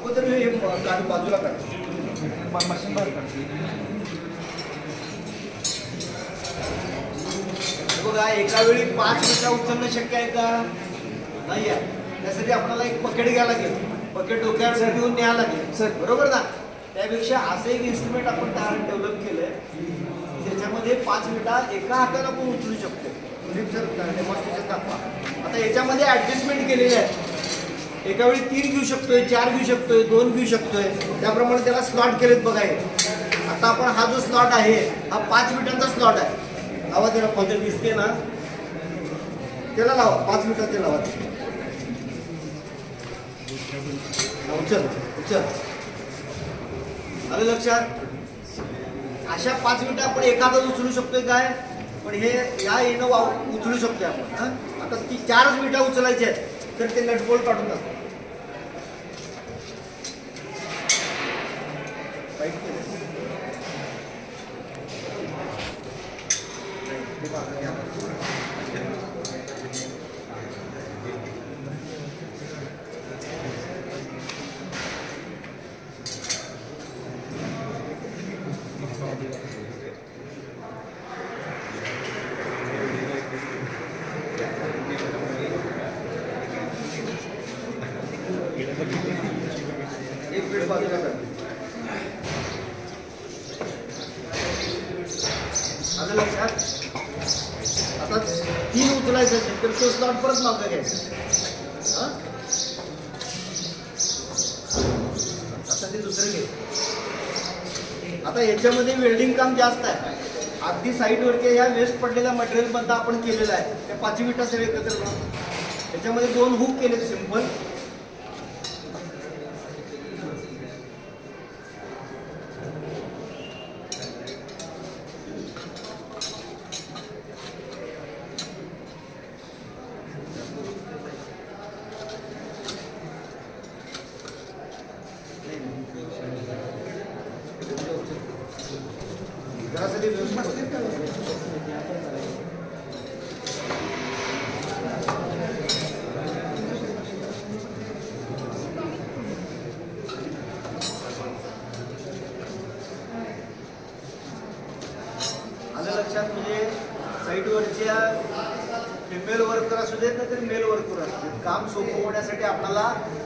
अगोदर हे काढ बाजूला काढ मशीन बाहेर काढते. बघा एका वेळी 5 विटा उचलणं शक्य आहे का? नाही आहे. त्यासाठी आपल्याला एक पकेट घ्यायला लागेल, पकेट डोक्यावर घेऊन न्यायला लागेल सर, बरोबर ना? त्यापेक्षा असं एक इन्स्ट्रुमेंट आपण तयार डेव्हलप केलंय त्याच्यामध्ये 5 विटा एका हाताला पण उचलू शकतो. सर डेमॉन्स्ट्रेशन दाखवा. आता याच्यामध्ये ऍडजस्टमेंट केलेले आहे. एका वेळी 3 घेऊ शकतोय, 4 घेऊ शकतोय, 2 घेऊ शकतोय, त्याप्रमाणे त्याला स्लॉट केलेत बघा. आता आपण हा जो स्लॉट आहे हा 5 विटांचा स्लॉट आहे. लावा त्याला पॉकेट दिसते ना, त्याला लावा 5 मिनिटाचे लावा. उचल उचल, आलं लक्षात? अशा 5 मिनिटं आपण एखादा उचलू शकतोय काय? पण हे या येणं उचलू शकतोय आपण. आता ती 4 मिनिटं उचलायची आहेत तर ते नटबोल्ट काढून टाकतो. एक प्लेट बाजूला कर. आलं लक्षात? आता 3 उचलायचं असेल तर तो स्लॉट परत मागं घ्यायचं. आता ते दुसरं घे. आता याच्यामध्ये वेल्डिंग काम जास्त आहे. अगदी साईडवरती ह्या वेस्ट पडलेल्या मटेरियल मधला आपण केलेला आहे. त्या 5 विटा सगळे एकत्र त्याच्यामध्ये 2 हुक केलेत सिंपल. लक्षात? म्हणजे साईटवरच्या फिमेल वर्कर असू देत ना तर मेल वर्कर असू देत, काम सोपं होण्यासाठी आपल्याला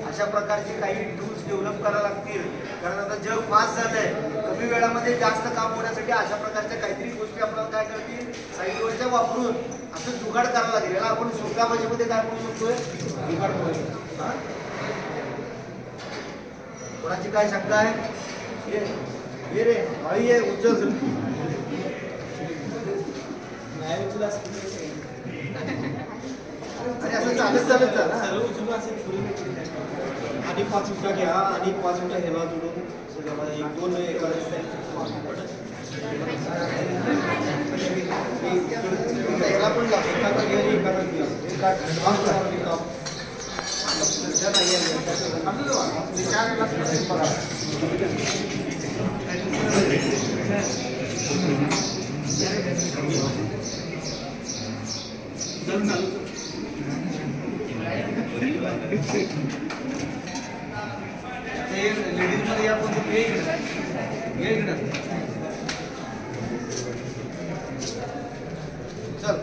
अशा प्रकारचे काही टूल्स डेव्हलप करायला लागतील. कारण आता जग फास्ट झालंय, कमी वेळामध्ये जास्त काम होण्यासाठी अशा प्रकारच्या काहीतरी गोष्टी आपल्याला काय करतील साईटवरच्या वापरून असं जुगाड करायला लागेल. याला आपण सोप्या भाषेमध्ये काय म्हणू शकतोय? जुगाड म्हणू. कोणाची काय शंका आहे? ये रे आई ये उचल. आणि असं चालत चालत चाल आणि 5 मिनिटं घ्या आणि 5 मिनिटं ह्याला जोडून सगळ्याला 1-2 एका ह्याला पण लागतो लेडीज मध्ये आपण चल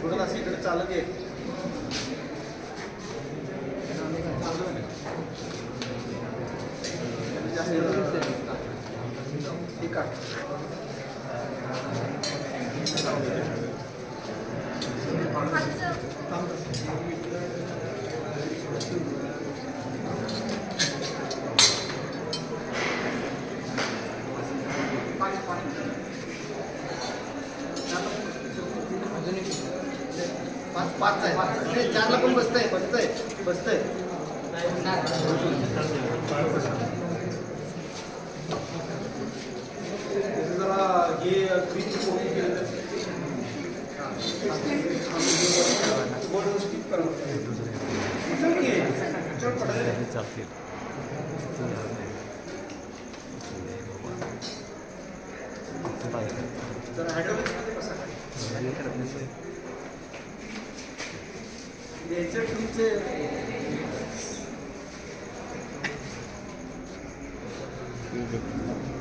थोडं असं इकडे चालत आहे. ठीक आहे. पाच आहे 4ला पण बसतंय जरा हे क्रीमची कोटिंग केलं तर हायड्रोलिक्समध्ये कसा याच्या तुमचे ठीक आहे.